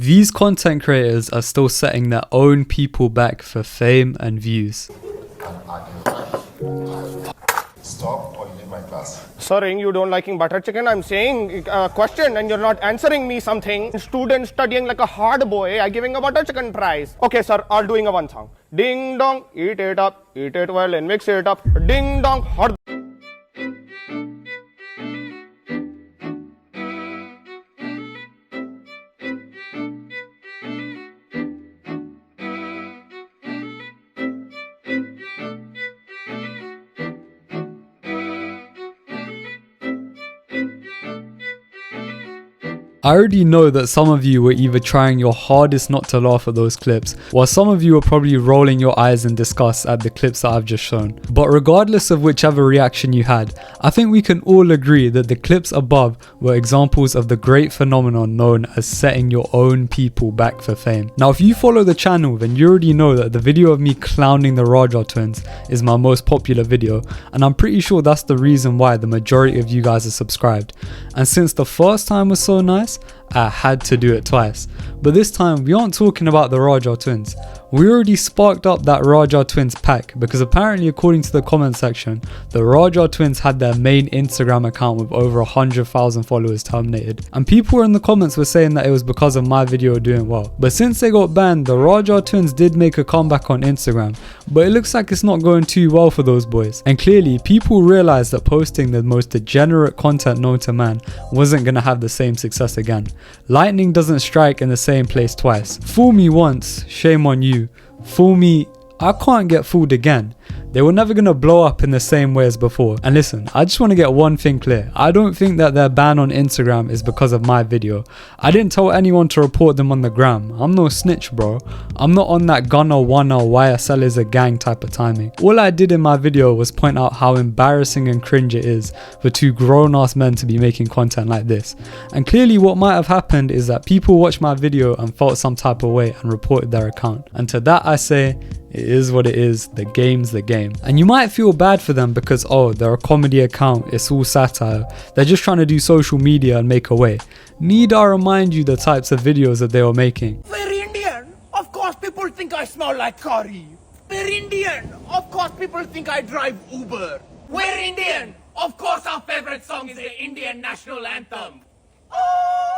These content creators are still setting their own people back for fame and views. Stop or you leave my class. Sir, you don't liking butter chicken? I'm saying a question and you're not answering me something. Student studying like a hard boy, I giving a butter chicken prize. Okay, sir, I'll doing a one song. Ding dong, eat it up, eat it well and mix it up. Ding dong, hot. I already know that some of you were either trying your hardest not to laugh at those clips, while some of you were probably rolling your eyes in disgust at the clips that I've just shown. But regardless of whichever reaction you had, I think we can all agree that the clips above were examples of the great phenomenon known as setting your own people back for fame. Now if you follow the channel, then you already know that the video of me clowning the Raja twins is my most popular video, and I'm pretty sure that's the reason why the majority of you guys are subscribed. And since the first time was so nice, I had to do it twice. But this time we aren't talking about the Raja twins. We already sparked up that Raja twins pack because apparently, according to the comment section, the Raja twins had their main Instagram account with over 100,000 followers terminated, and people in the comments were saying that it was because of my video doing well. But since they got banned, the Raja twins did make a comeback on Instagram, but it looks like it's not going too well for those boys. And clearly people realized that posting the most degenerate content known to man wasn't gonna have the same success again. Lightning doesn't strike in the same place twice. Fool me once, shame on you. Fool me, I can't get fooled again. They were never gonna blow up in the same way as before. And listen, I just want to get one thing clear. I don't think that their ban on Instagram is because of my video. I didn't tell anyone to report them on the gram. I'm no snitch, bro. I'm not on that gonna wanna YSL is a gang type of timing. All I did in my video was point out how embarrassing and cringe it is for two grown ass men to be making content like this. And clearly what might have happened is that people watched my video and felt some type of way and reported their account. And to that I say, it is what it is, the game's the game. And you might feel bad for them because, oh, they're a comedy account, it's all satire, they're just trying to do social media and make a way. Need I remind you the types of videos that they were making? We're Indian, of course people think I smell like curry. We're Indian, of course people think I drive Uber. We're Indian, of course our favorite song is the Indian national anthem. Oh!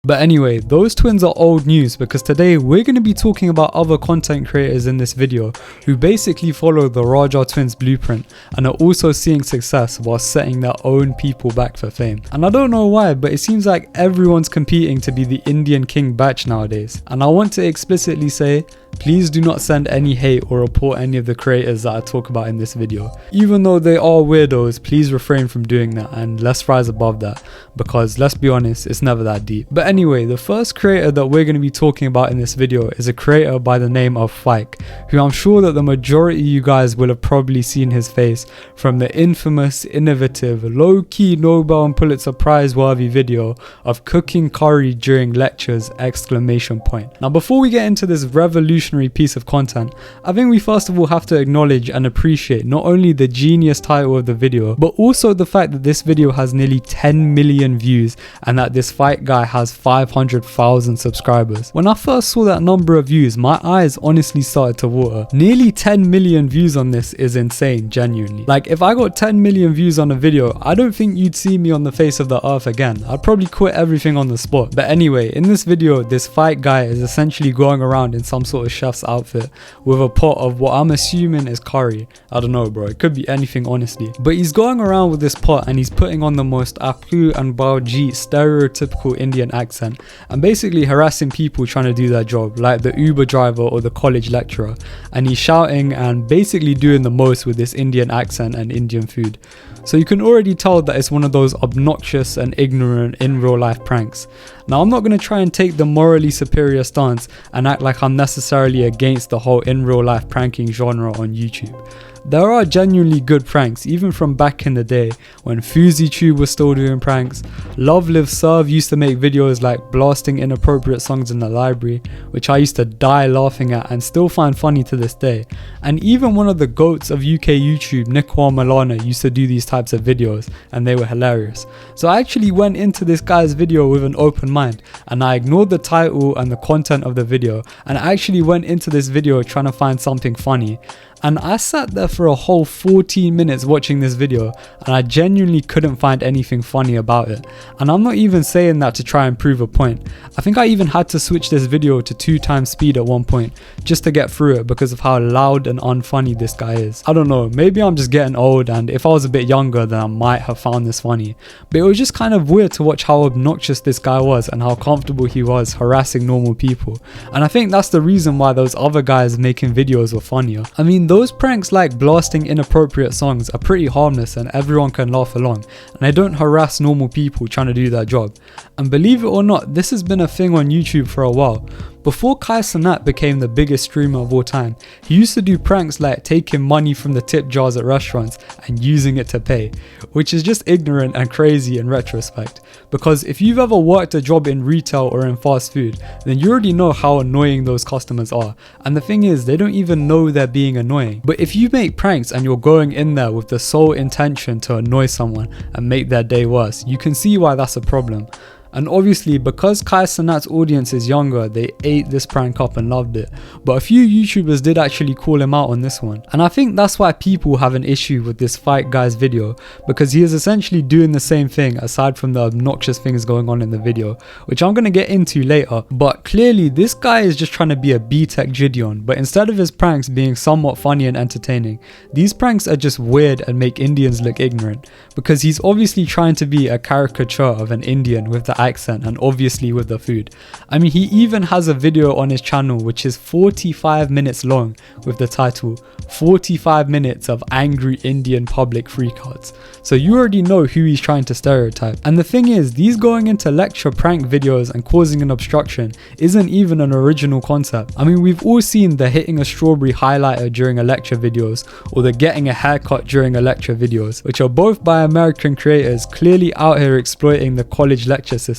But anyway, those twins are old news because today we're going to be talking about other content creators in this video who basically follow the Raja twins blueprint and are also seeing success while setting their own people back for fame. And I don't know why, but it seems like everyone's competing to be the Indian king batch nowadays. And I want to explicitly say, please do not send any hate or report any of the creators that I talk about in this video. Even though they are weirdos, please refrain from doing that and let's rise above that, because let's be honest, it's never that deep. But anyway, the first creator that we're going to be talking about in this video is a creator by the name of Fique, who I'm sure that the majority of you guys will have probably seen his face from the infamous, innovative, low-key Nobel and Pulitzer Prize worthy video of cooking curry during lectures! Now before we get into this revolutionary piece of content, I think we first of all have to acknowledge and appreciate not only the genius title of the video, but also the fact that this video has nearly 10 million views and that this Fique guy has 500,000 subscribers. When I first saw that number of views, my eyes honestly started to water. Nearly 10 million views on this is insane, genuinely. Like, if I got 10 million views on a video, I don't think you'd see me on the face of the earth again. I'd probably quit everything on the spot. But anyway, in this video, this Fique guy is essentially going around in some sort of chef's outfit with a pot of what I'm assuming is curry. I don't know, bro, it could be anything honestly. But he's going around with this pot and he's putting on the most aku and baoji stereotypical Indian accent and basically harassing people trying to do their job, like the Uber driver or the college lecturer, and he's shouting and basically doing the most with this Indian accent and Indian food. So you can already tell that it's one of those obnoxious and ignorant in real life pranks. Now I'm not going to try and take the morally superior stance and act like I'm necessarily against the whole in real life pranking genre on YouTube. There are genuinely good pranks, even from back in the day when FouseyTube was still doing pranks. Love Live Serve used to make videos like blasting inappropriate songs in the library, which I used to die laughing at and still find funny to this day. And even one of the goats of UK YouTube, Nicola Milana, used to do these types of videos, and they were hilarious. So I actually went into this guy's video with an open mind, and I ignored the title and the content of the video, and I actually went into this video trying to find something funny. And I sat there for a whole 14 minutes watching this video, and I genuinely couldn't find anything funny about it. And I'm not even saying that to try and prove a point. I think I even had to switch this video to 2x speed at one point just to get through it because of how loud and unfunny this guy is. I don't know, maybe I'm just getting old, and if I was a bit younger then I might have found this funny. But it was just kind of weird to watch how obnoxious this guy was and how comfortable he was harassing normal people. And I think that's the reason why those other guys making videos were funnier. I mean, those pranks like blasting inappropriate songs are pretty harmless and everyone can laugh along, and they don't harass normal people trying to do their job. And believe it or not, this has been a thing on YouTube for a while. Before Kai Cenat became the biggest streamer of all time, he used to do pranks like taking money from the tip jars at restaurants and using it to pay, which is just ignorant and crazy in retrospect. Because if you've ever worked a job in retail or in fast food, then you already know how annoying those customers are. And the thing is, they don't even know they're being annoying. But if you make pranks and you're going in there with the sole intention to annoy someone and make their day worse, you can see why that's a problem. And obviously, because Kai Cenat's audience is younger, they ate this prank up and loved it. But a few YouTubers did actually call him out on this one. And I think that's why people have an issue with this Fight Guy's video, because he is essentially doing the same thing aside from the obnoxious things going on in the video, which I'm going to get into later. But clearly, this guy is just trying to be a B-Tech Gideon, but instead of his pranks being somewhat funny and entertaining, these pranks are just weird and make Indians look ignorant, because he's obviously trying to be a caricature of an Indian with the accent and obviously with the food. I mean, he even has a video on his channel which is 45 minutes long with the title 45 minutes of angry Indian public freakouts. So you already know who he's trying to stereotype. And the thing is, these going into lecture prank videos and causing an obstruction isn't even an original concept. I mean, we've all seen the hitting a strawberry highlighter during a lecture videos or the getting a haircut during a lecture videos, which are both by American creators clearly out here exploiting the college lecture system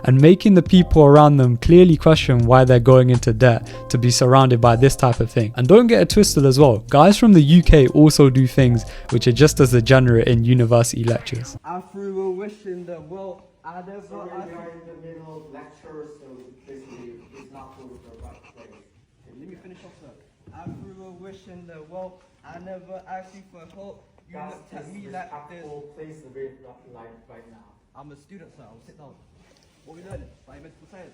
and making the people around them clearly question why they're going into debt to be surrounded by this type of thing. And don't get it twisted as well, guys from the UK also do things which are just as degenerate in university lectures. I threw a wish in the well, I never We are in the middle of lecture, so basically it's not for the right place. Let me finish off, sir. I threw a wish in the well, I never asked you for help. You looked at me like this. Place the very light right now. I'm a student, sir. I'll sit down. What are we learning? Biomedical science.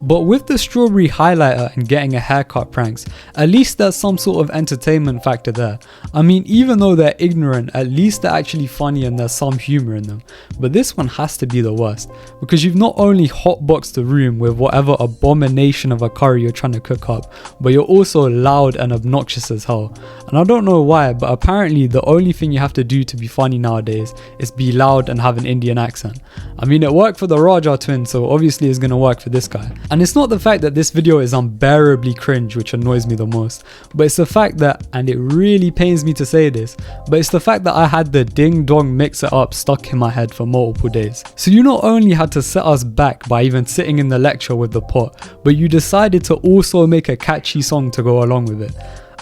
But with the strawberry highlighter and getting a haircut pranks, at least there's some sort of entertainment factor there. I mean, even though they're ignorant, at least they're actually funny and there's some humor in them. But this one has to be the worst, because you've not only hotboxed the room with whatever abomination of a curry you're trying to cook up, but you're also loud and obnoxious as hell. And I don't know why, but apparently the only thing you have to do to be funny nowadays is be loud and have an Indian accent. I mean, it worked for the Raja twins, so obviously it's gonna work for this guy. And it's not the fact that this video is unbearably cringe which annoys me the most, but it's the fact that, and it really pains me to say this, but it's the fact that I had the ding dong mix it up stuck in my head for multiple days. So you not only had to set us back by even sitting in the lecture with the pot, but you decided to also make a catchy song to go along with it.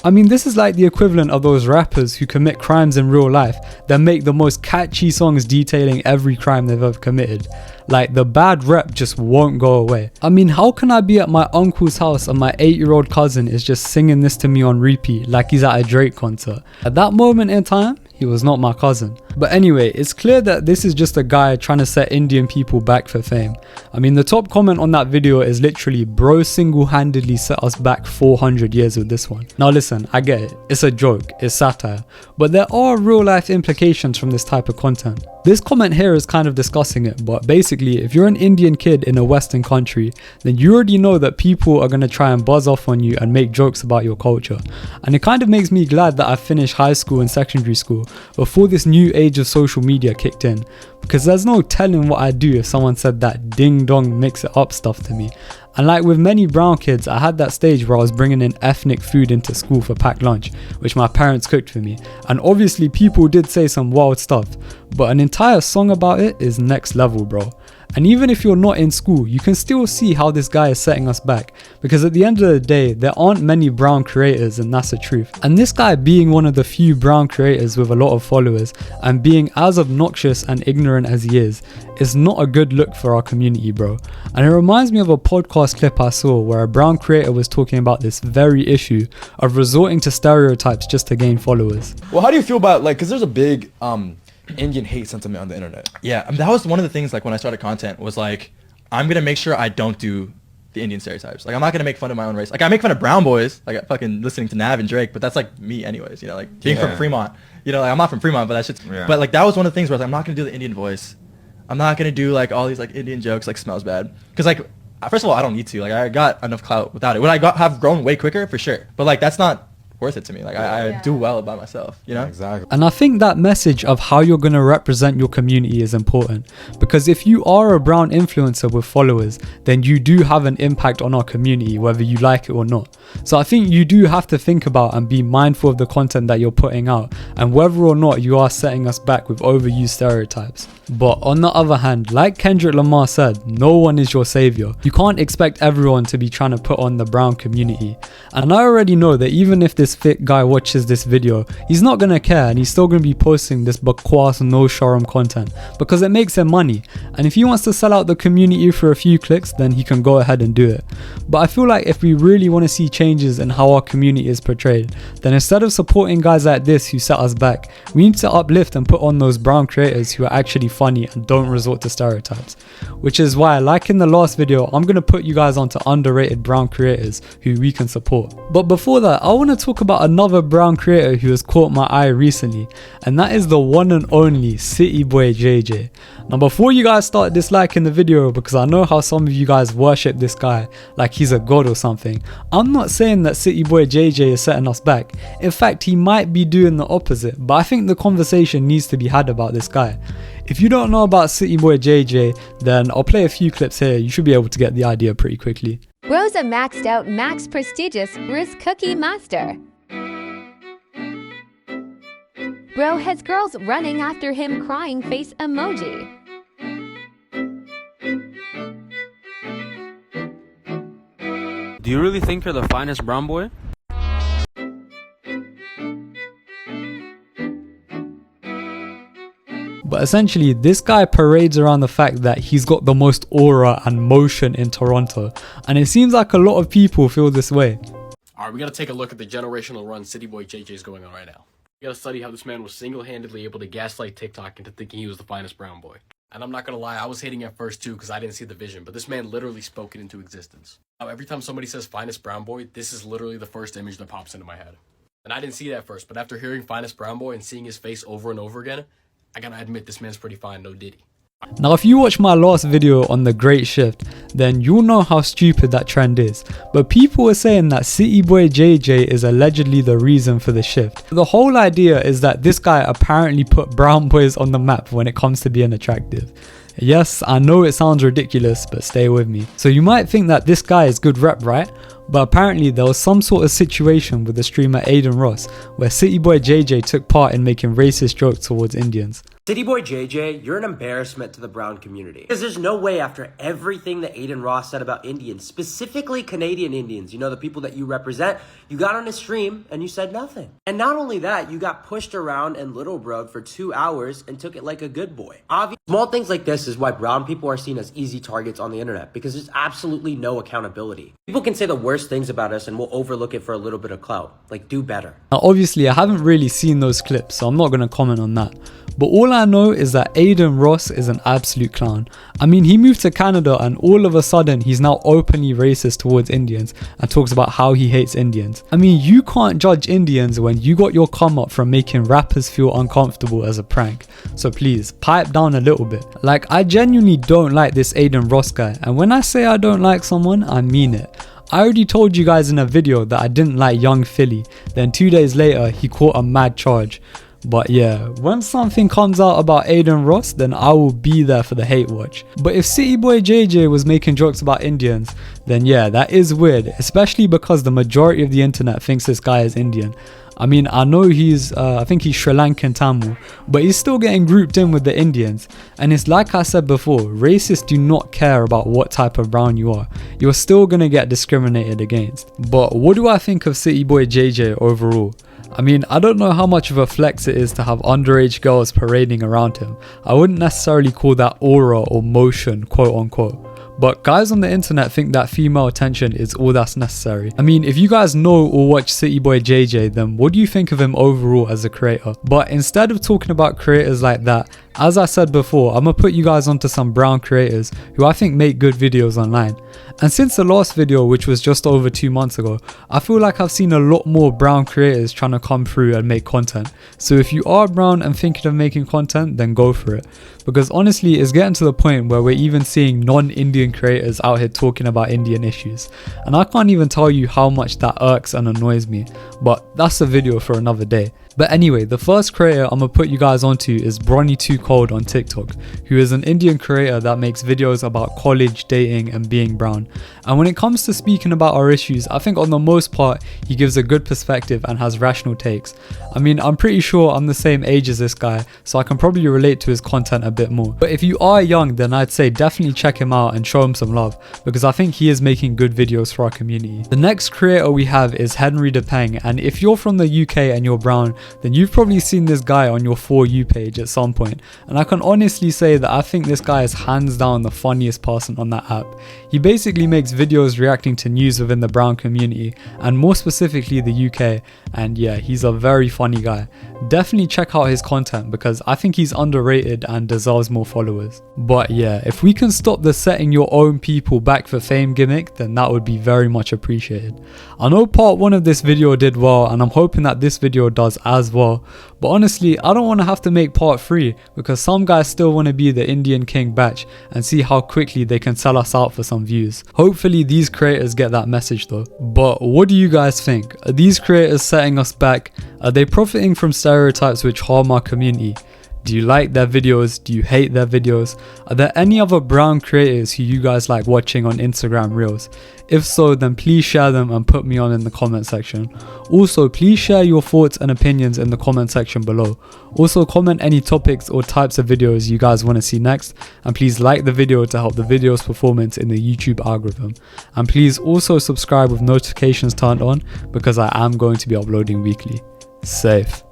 I mean, this is like the equivalent of those rappers who commit crimes in real life that make the most catchy songs detailing every crime they've ever committed. Like, the bad rep just won't go away. I mean, how can I be at my uncle's house and my 8-year-old cousin is just singing this to me on repeat like he's at a Drake concert? At that moment in time, he was not my cousin. But anyway, it's clear that this is just a guy trying to set Indian people back for fame. I mean, the top comment on that video is literally, bro single-handedly set us back 400 years with this one. Now listen, I get it, it's a joke, it's satire, but there are real life implications from this type of content. This comment here is kind of discussing it, but basically, if you're an Indian kid in a Western country, then you already know that people are going to try and buzz off on you and make jokes about your culture. And it kind of makes me glad that I finished high school and secondary school before this new age of social media kicked in, because there's no telling what I'd do if someone said that ding dong mix it up stuff to me. And like with many brown kids, I had that stage where I was bringing in ethnic food into school for packed lunch, which my parents cooked for me. And obviously people did say some wild stuff, but an entire song about it is next level, bro. And even if you're not in school, you can still see how this guy is setting us back, because at the end of the day, there aren't many brown creators, and that's the truth. And this guy being one of the few brown creators with a lot of followers and being as obnoxious and ignorant as he is not a good look for our community, bro. And it reminds me of a podcast clip I saw where a brown creator was talking about this very issue of resorting to stereotypes just to gain followers. Well, how do you feel about, like, because there's a big Indian hate sentiment on the internet. Yeah, I mean, that was one of the things, like, when I started content, was like, I'm gonna make sure I don't do the Indian stereotypes. Like, I'm not gonna make fun of my own race. Like, I make fun of brown boys, like fucking listening to Nav and Drake, but that's like me anyways, you know, like being from Fremont, you know, like I'm not from Fremont, but that's just, but like that was one of the things where I was like, I'm not gonna do the Indian voice. I'm not gonna do like all these like Indian jokes, like smells bad. Cause like, first of all, I don't need to, like I got enough clout without it. Would I have grown way quicker? For sure. But like, that's not worth it to me. Like I do well by myself, you know? Exactly. And I think that message of how you're going to represent your community is important, because if you are a brown influencer with followers, then you do have an impact on our community, whether you like it or not. So I think you do have to think about and be mindful of the content that you're putting out, and whether or not you are setting us back with overused stereotypes. But on the other hand, like Kendrick Lamar said, no one is your savior. You can't expect everyone to be trying to put on the brown community. And I already know that even if this fit guy watches this video, he's not gonna care, and he's still gonna be posting this bakwas no sharam content because it makes him money. And if he wants to sell out the community for a few clicks, then he can go ahead and do it. But I feel like if we really want to see changes in how our community is portrayed, then instead of supporting guys like this who set us back, we need to uplift and put on those brown creators who are actually funny and don't resort to stereotypes. Which is why, like in the last video, I'm gonna put you guys onto underrated brown creators who we can support. But before that, I want to talk about another brown creator who has caught my eye recently, and that is the one and only CityBoyJJ. Now before you guys start disliking the video, because I know how some of you guys worship this guy like he's a god or something, I'm not saying that CityBoyJJ is setting us back. In fact, he might be doing the opposite, but I think the conversation needs to be had about this guy. If you don't know about CityBoyJJ, then I'll play a few clips here. You should be able to get the idea pretty quickly. Bro's a maxed out, max prestigious Riz Cookie Master. Bro has girls running after him crying face emoji. Do you really think you're the finest brown boy? But essentially, this guy parades around the fact that he's got the most aura and motion in Toronto, and it seems like a lot of people feel this way. Alright, we gotta take a look at the generational run CityBoyJJ is going on right now. We gotta study how this man was single-handedly able to gaslight TikTok into thinking he was the finest brown boy. And I'm not gonna lie, I was hating at first too because I didn't see the vision, but this man literally spoke it into existence. Now, every time somebody says finest brown boy, this is literally the first image that pops into my head. And I didn't see that first, but after hearing finest brown boy and seeing his face over and over again, I gotta admit this man's pretty fine, no diddy. Now if you watch my last video on the Great Shift, then you'll know how stupid that trend is. But people are saying that CityBoyJJ is allegedly the reason for the shift. The whole idea is that this guy apparently put brown boys on the map when it comes to being attractive. Yes, I know it sounds ridiculous, but stay with me. So you might think that this guy is good rep, right? But apparently there was some sort of situation with the streamer Aiden Ross where CityBoyJJ took part in making racist jokes towards Indians. CityBoyJJ, you're an embarrassment to the brown community. Because there's no way after everything that Aiden Ross said about Indians, specifically Canadian Indians, you know, the people that you represent, you got on a stream and you said nothing. And not only that, you got pushed around and little broed for 2 hours and took it like a good boy. Small things like this is why brown people are seen as easy targets on the internet, because there's absolutely no accountability. People can say the worst things about us and we'll overlook it for a little bit of clout. Like, do better. Now obviously I haven't really seen those clips, so I'm not going to comment on that. But all I know is that Aiden Ross is an absolute clown. I mean, he moved to Canada and all of a sudden he's now openly racist towards Indians and talks about how he hates Indians. I mean, you can't judge Indians when you got your come up from making rappers feel uncomfortable as a prank. So please, pipe down a little bit. Like, I genuinely don't like this Aiden Ross guy, and when I say I don't like someone, I mean it. I already told you guys in a video that I didn't like Young Philly, then 2 days later he caught a mad charge. But yeah, when something comes out about Aiden Ross, then I will be there for the hate watch. But if CityBoyJJ was making jokes about Indians, then yeah, that is weird, especially because the majority of the internet thinks this guy is Indian. I mean, I know I think he's Sri Lankan Tamil, but he's still getting grouped in with the Indians. And it's like I said before, racists do not care about what type of brown you are. You're still gonna get discriminated against. But what do I think of CityBoyJJ overall? I mean, I don't know how much of a flex it is to have underage girls parading around him. I wouldn't necessarily call that aura or motion, quote unquote. But guys on the internet think that female attention is all that's necessary. I mean, if you guys know or watch CityBoyJJ, then what do you think of him overall as a creator? But instead of talking about creators like that, as I said before, I'm gonna put you guys onto some brown creators who I think make good videos online. And since the last video, which was just over 2 months ago, I feel like I've seen a lot more brown creators trying to come through and make content. So if you are brown and thinking of making content, then go for it. Because honestly, it's getting to the point where we're even seeing non-Indian creators out here talking about Indian issues. And I can't even tell you how much that irks and annoys me. But that's a video for another day. But anyway, the first creator I'm gonna put you guys onto is Bronny2Cold on TikTok, who is an Indian creator that makes videos about college, dating and being brown. And when it comes to speaking about our issues, I think on the most part, he gives a good perspective and has rational takes. I mean, I'm pretty sure I'm the same age as this guy, so I can probably relate to his content a bit more. But if you are young, then I'd say definitely check him out and show him some love, because I think he is making good videos for our community. The next creator we have is Henry DePeng, and if you're from the UK and you're brown, then you've probably seen this guy on your For You page at some point. And I can honestly say that I think this guy is hands down the funniest person on that app. He basically makes videos reacting to news within the brown community, and more specifically the UK, and yeah, he's a very funny guy. Definitely check out his content because I think he's underrated and deserves more followers. But yeah, if we can stop the setting your own people back for fame gimmick, then that would be very much appreciated. I know part 1 of this video did well, and I'm hoping that this video does as well. But honestly, I don't want to have to make part 3 because some guys still want to be the Indian King batch and see how quickly they can sell us out for some views. Hopefully these creators get that message though. But what do you guys think? Are these creators setting us back? Are they profiting from stereotypes which harm our community? Do you like their videos? Do you hate their videos? Are there any other brown creators who you guys like watching on Instagram Reels? If so, then please share them and put me on in the comment section. Also, please share your thoughts and opinions in the comment section below. Also, comment any topics or types of videos you guys want to see next. And please like the video to help the video's performance in the YouTube algorithm. And please also subscribe with notifications turned on because I am going to be uploading weekly. Safe.